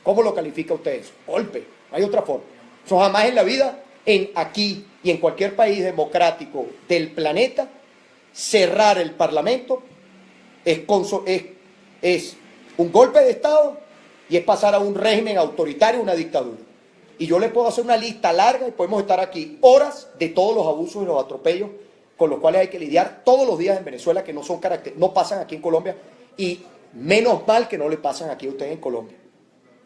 ¿Cómo lo califica usted eso? Golpe, no hay otra forma. Eso jamás en la vida, aquí y en cualquier país democrático del planeta, cerrar el Parlamento es un golpe de Estado y es pasar a un régimen autoritario, una dictadura. Y yo le puedo hacer una lista larga y podemos estar aquí horas de todos los abusos y los atropellos con los cuales hay que lidiar todos los días en Venezuela, que no pasan aquí en Colombia, y menos mal que no le pasan aquí a ustedes en Colombia.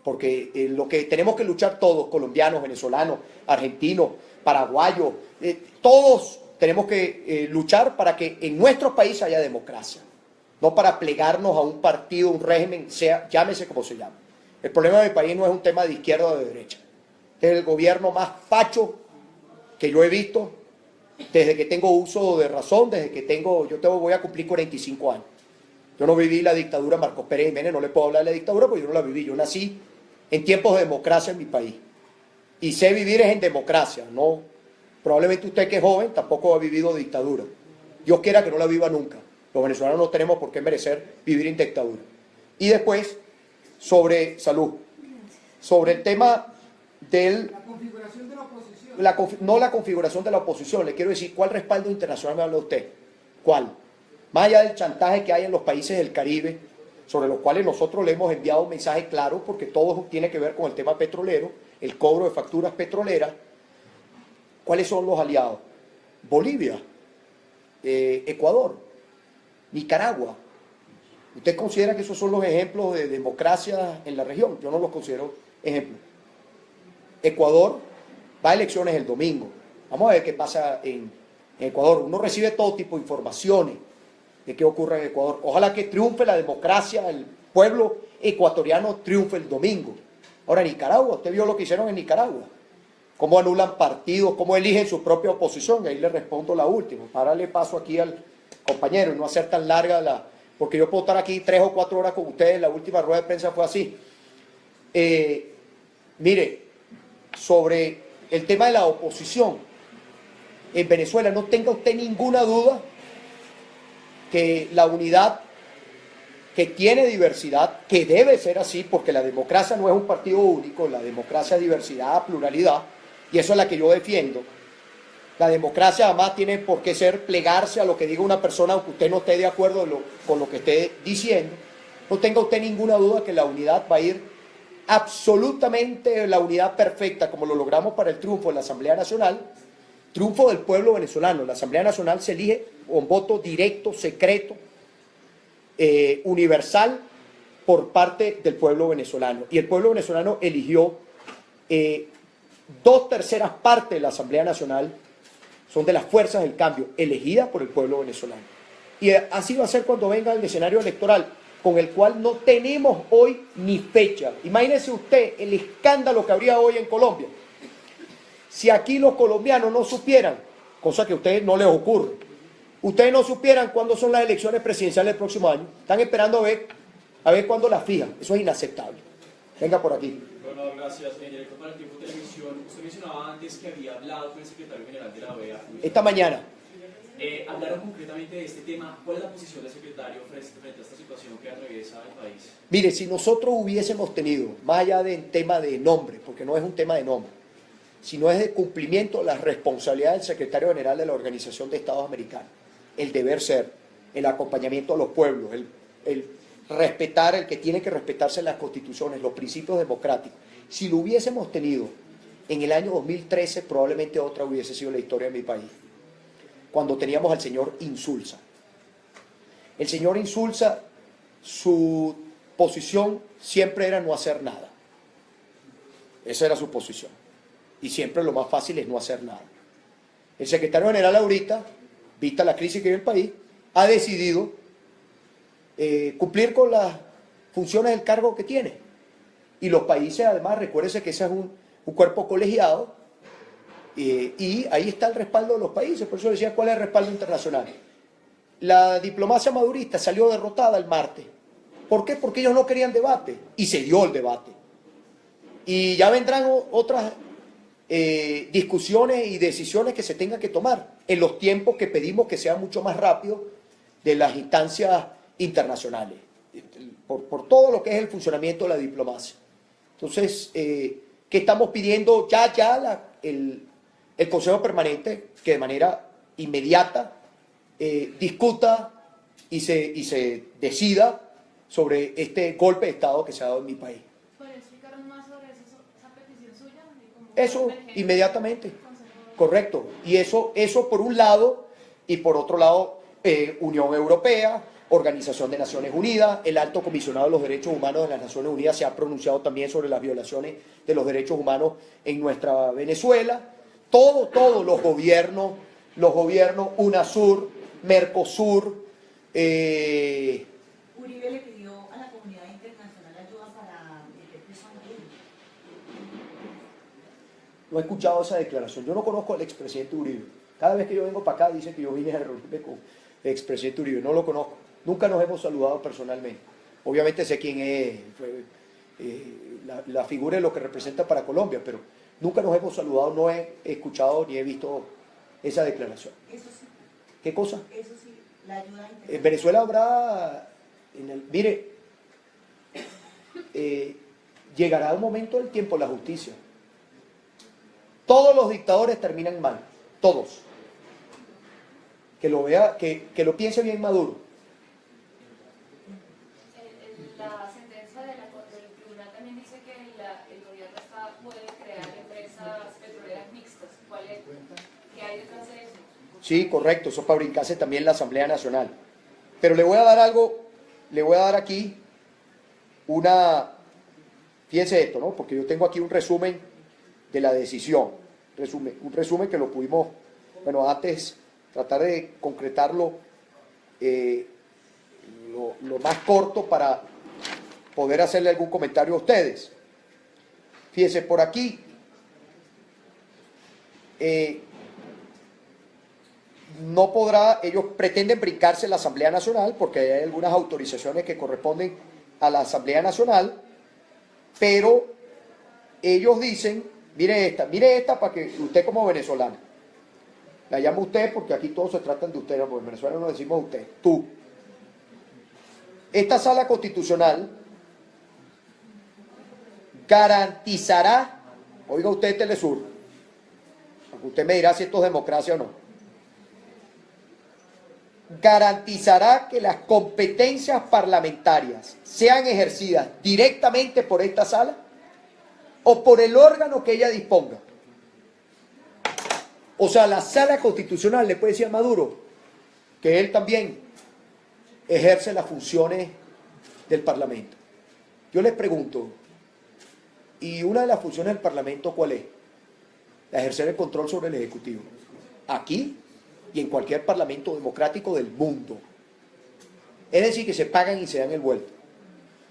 Porque lo que tenemos que luchar todos, colombianos, venezolanos, argentinos, paraguayos, todos tenemos que luchar para que en nuestro país haya democracia, no para plegarnos a un partido, un régimen, llámese como se llame. El problema de mi país no es un tema de izquierda o de derecha. Este es el gobierno más facho que yo he visto desde que tengo uso de razón, voy a cumplir 45 años. Yo no viví la dictadura Marcos Pérez Jiménez, no le puedo hablar de la dictadura porque yo no la viví. Yo nací en tiempos de democracia en mi país. Y sé vivir es en democracia, no. Probablemente usted que es joven tampoco ha vivido dictadura. Dios quiera que no la viva nunca. Los venezolanos no tenemos por qué merecer vivir en dictadura. Y después, sobre el tema del... La configuración de la oposición. No la configuración de la oposición, le quiero decir, ¿cuál respaldo internacional me habla usted? ¿Cuál? Más allá del chantaje que hay en los países del Caribe, sobre los cuales nosotros le hemos enviado un mensaje claro, porque todo tiene que ver con el tema petrolero, el cobro de facturas petroleras. ¿Cuáles son los aliados? Bolivia, Ecuador, Nicaragua. ¿Usted considera que esos son los ejemplos de democracia en la región? Yo no los considero ejemplos. Ecuador va a elecciones el domingo. Vamos a ver qué pasa en Ecuador. Uno recibe todo tipo de informaciones de qué ocurre en Ecuador. Ojalá que triunfe la democracia, el pueblo ecuatoriano triunfe el domingo. Ahora, Nicaragua, usted vio lo que hicieron en Nicaragua. cómo anulan partidos, cómo eligen su propia oposición, y ahí le respondo la última, para darle paso aquí al compañero y no hacer tan larga porque yo puedo estar aquí 3 o 4 horas con ustedes, la última rueda de prensa fue así. Mire, sobre el tema de la oposición, en Venezuela no tenga usted ninguna duda que la unidad, que tiene diversidad, que debe ser así, porque la democracia no es un partido único, la democracia es diversidad, pluralidad, y eso es la que yo defiendo. La democracia además tiene por qué ser plegarse a lo que diga una persona, aunque usted no esté de acuerdo con lo que esté diciendo. No tenga usted ninguna duda que la unidad va a ir absolutamente, la unidad perfecta, como lo logramos para el triunfo de la Asamblea Nacional, triunfo del pueblo venezolano. La Asamblea Nacional se elige con voto directo, secreto, universal, por parte del pueblo venezolano. Y el pueblo venezolano eligió 2/3 partes de la Asamblea Nacional, son de las fuerzas del cambio, elegidas por el pueblo venezolano. Y así va a ser cuando venga el escenario electoral, con el cual no tenemos hoy ni fecha. Imagínese usted el escándalo que habría hoy en Colombia. Si aquí los colombianos no supieran, cosa que a ustedes no les ocurre, ustedes no supieran cuándo son las elecciones presidenciales del próximo año, están esperando a ver cuándo las fijan. Eso es inaceptable. Venga por aquí. Bueno, gracias. Directo para el Tiempo Televisión, usted mencionaba antes que había hablado con el secretario general de la OEA. Esta mañana. Hablaron concretamente de este tema. ¿Cuál es la posición del secretario frente a esta situación que atraviesa el país? Mire, si nosotros hubiésemos tenido, más allá del tema de nombre, porque no es un tema de nombre, sino es de cumplimiento de las responsabilidades del secretario general de la Organización de Estados Americanos, el deber ser, el acompañamiento a los pueblos, el respetar, el que tiene que respetarse las constituciones, los principios democráticos. Si lo hubiésemos tenido en el año 2013, probablemente otra hubiese sido la historia de mi país, cuando teníamos al señor Insulza. El señor Insulza, su posición siempre era no hacer nada. Esa era su posición. Y siempre lo más fácil es no hacer nada. El secretario general ahorita, vista la crisis que vive el país, ha decidido cumplir con las funciones del cargo que tiene. Y los países, además, recuérdense que ese es un cuerpo colegiado, y ahí está el respaldo de los países. Por eso decía, ¿cuál es el respaldo internacional? La diplomacia madurista salió derrotada el martes. ¿Por qué? Porque ellos no querían debate, y se dio el debate. Y ya vendrán otras discusiones y decisiones que se tengan que tomar en los tiempos que pedimos que sean mucho más rápidos de las instancias internacionales, por todo lo que es el funcionamiento de la diplomacia. Entonces, ¿qué estamos pidiendo? El Consejo Permanente, que de manera inmediata discuta y se decida sobre este golpe de Estado que se ha dado en mi país. ¿Puede explicar más sobre esa petición suya? Eso, inmediatamente. Correcto. Y eso por un lado, y por otro lado, Unión Europea, Organización de Naciones Unidas, el Alto Comisionado de los Derechos Humanos de las Naciones Unidas se ha pronunciado también sobre las violaciones de los derechos humanos en nuestra Venezuela. Todos los gobiernos, UNASUR, Mercosur. Uribe le pidió a la comunidad internacional ayuda para meter preso a Maduro. No he escuchado esa declaración. Yo no conozco al expresidente Uribe. Cada vez que yo vengo para acá dice que yo vine a reunirme con el expresidente Uribe. No lo conozco. Nunca nos hemos saludado personalmente. Obviamente sé quién es la figura de lo que representa para Colombia, pero nunca nos hemos saludado, no he escuchado ni he visto esa declaración. Eso sí. ¿Qué cosa? Eso sí, la ayuda internacional. En Venezuela habrá, mire, llegará un momento del tiempo la justicia. Todos los dictadores terminan mal, todos. Que lo vea, que lo piense bien Maduro. La sentencia del tribunal también dice que el gobierno puede crear empresas petroleras mixtas. ¿Qué hay detrás de eso? Sí, correcto, eso para brincarse también la Asamblea Nacional. Pero le voy a dar algo, le voy a dar aquí fíjense esto, ¿no? Porque yo tengo aquí un resumen de la decisión, un resumen que lo pudimos, bueno, antes tratar de concretarlo lo más corto para poder hacerle algún comentario a ustedes. Fíjense, por aquí no podrá, ellos pretenden brincarse la Asamblea Nacional porque hay algunas autorizaciones que corresponden a la Asamblea Nacional, pero ellos dicen, mire esta para que usted como venezolana, la llamo usted porque aquí todos se tratan de usted, ¿no? Porque en Venezuela no decimos usted, tú. Esta sala constitucional garantizará, oiga usted Telesur, porque usted me dirá si esto es democracia o no, garantizará que las competencias parlamentarias sean ejercidas directamente por esta sala o por el órgano que ella disponga. O sea, la sala constitucional le puede decir a Maduro que él también ejerce las funciones del Parlamento. Yo les pregunto, ¿y una de las funciones del Parlamento cuál es? La ejercer el control sobre el Ejecutivo. Aquí y en cualquier parlamento democrático del mundo. Es decir, que se pagan y se dan el vuelto.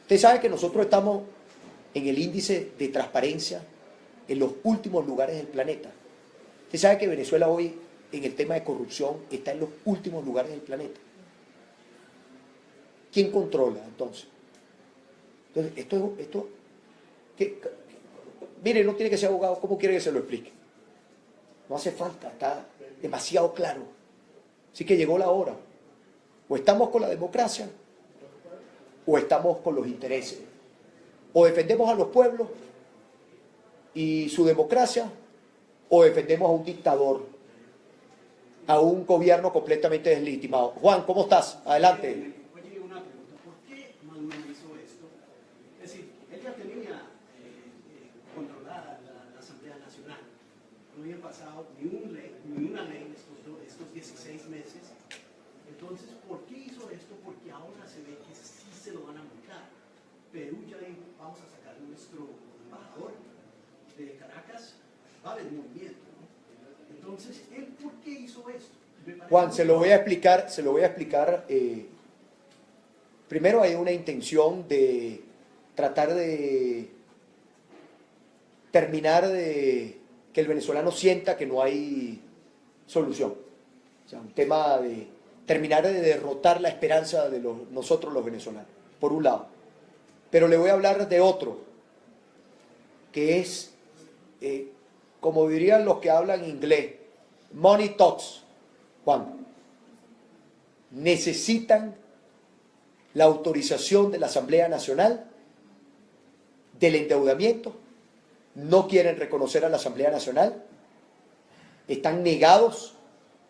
Usted sabe que nosotros estamos en el índice de transparencia en los últimos lugares del planeta. Usted sabe que Venezuela hoy, en el tema de corrupción, está en los últimos lugares del planeta. ¿Quién controla, entonces? Entonces, mire, no tiene que ser abogado, ¿cómo quiere que se lo explique? No hace falta, está demasiado claro. Así que llegó la hora. O estamos con la democracia, o estamos con los intereses. O defendemos a los pueblos y su democracia, o defendemos a un dictador, a un gobierno completamente deslegitimado. Juan, ¿cómo estás? Adelante. Oye, una pregunta. ¿Por qué Maduro hizo esto? Es decir, él ya tenía controlada la Asamblea Nacional. No había pasado ni una ley estos 16 meses. Entonces, ¿por qué hizo esto? Porque ahora se ve que sí se lo van a multar. Perú ya dijo, vamos a sacar nuestro embajador de Caracas, va a haber movimiento, ¿no? Entonces, ¿él por qué hizo esto? Juan, se lo voy a explicar. Primero hay una intención de tratar de terminar de que el venezolano sienta que no hay solución. O sea, un tema de terminar de derrotar la esperanza de nosotros los venezolanos, por un lado. Pero le voy a hablar de otro, que es, como dirían los que hablan inglés, money talks. Juan, necesitan la autorización de la Asamblea Nacional del endeudamiento, no quieren reconocer a la Asamblea Nacional, están negados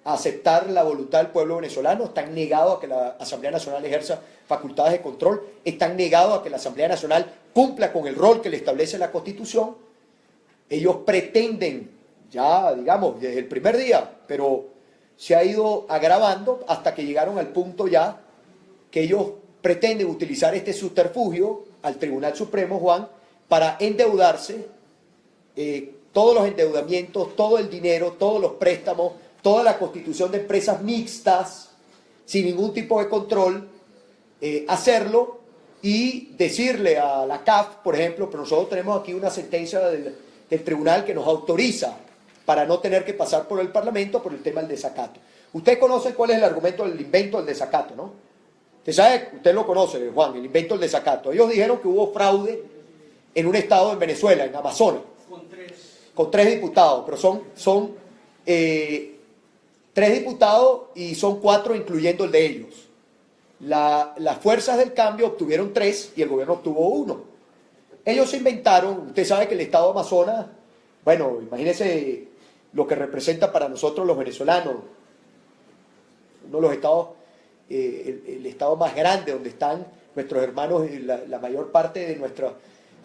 a aceptar la voluntad del pueblo venezolano, están negados a que la Asamblea Nacional ejerza facultades de control, están negados a que la Asamblea Nacional cumpla con el rol que le establece la Constitución. Ellos pretenden, ya digamos, desde el primer día, pero se ha ido agravando hasta que llegaron al punto ya que ellos pretenden utilizar este subterfugio al Tribunal Supremo, Juan, para endeudarse, todos los endeudamientos, todo el dinero, todos los préstamos, toda la constitución de empresas mixtas, sin ningún tipo de control, hacerlo y decirle a la CAF, por ejemplo, pero nosotros tenemos aquí una sentencia del tribunal que nos autoriza para no tener que pasar por el Parlamento por el tema del desacato. Usted conoce cuál es el argumento del invento del desacato, ¿no? Usted lo conoce, Juan, el invento del desacato. Ellos dijeron que hubo fraude en un estado en Venezuela, en Amazonas, con tres diputados, pero son 3 diputados y son 4 incluyendo el de ellos. Las fuerzas del cambio obtuvieron 3 y el gobierno obtuvo 1. Ellos se inventaron, usted sabe que el estado de Amazonas, bueno, imagínese lo que representa para nosotros los venezolanos, uno de los estados, el estado más grande donde están nuestros hermanos, la mayor parte de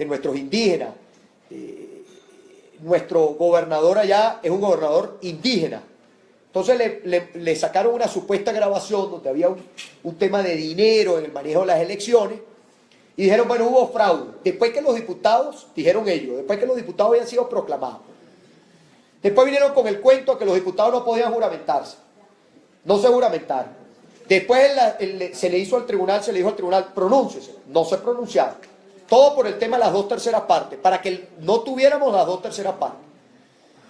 nuestros indígenas. Nuestro gobernador allá es un gobernador indígena. Entonces le sacaron una supuesta grabación donde había un tema de dinero en el manejo de las elecciones y dijeron, bueno, hubo fraude. Después que los diputados, dijeron ellos, después que los diputados habían sido proclamados. Después vinieron con el cuento que los diputados no podían juramentarse. No se juramentaron. Después se le dijo al tribunal, pronúnciese. No se pronunciaron. Todo por el tema de las 2/3 partes, para que no tuviéramos las 2/3 partes.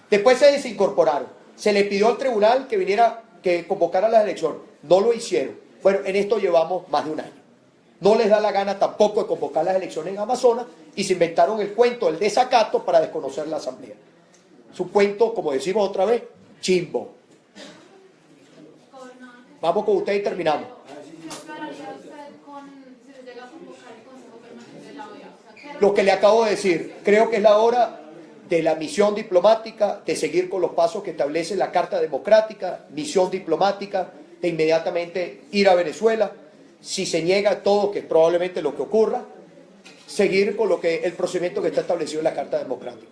Después se desincorporaron. Se le pidió al tribunal que viniera, que convocara las elecciones. No lo hicieron. Bueno, en esto llevamos más de un año. No les da la gana tampoco de convocar las elecciones en Amazonas y se inventaron el cuento del desacato para desconocer la asamblea. Es un cuento, como decimos otra vez, chimbo. Vamos con usted y terminamos. Lo que le acabo de decir, creo que es la hora de la misión diplomática, de seguir con los pasos que establece la Carta Democrática, misión diplomática, de inmediatamente ir a Venezuela. Si se niega todo, que es probablemente lo que ocurra, seguir con el procedimiento que está establecido en la Carta Democrática.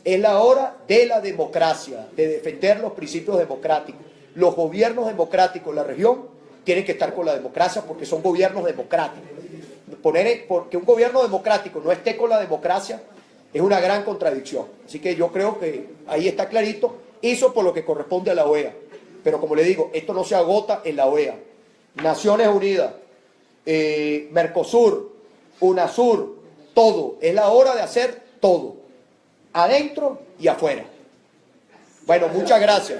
Es la hora de la democracia, de defender los principios democráticos. Los gobiernos democráticos de la región tienen que estar con la democracia porque son gobiernos democráticos. Porque un gobierno democrático no esté con la democracia es una gran contradicción. Así que yo creo que ahí está clarito. Eso por lo que corresponde a la OEA. Pero como le digo, esto no se agota en la OEA. Naciones Unidas, Mercosur, UNASUR, todo. Es la hora de hacer todo. Adentro y afuera. Bueno, muchas gracias.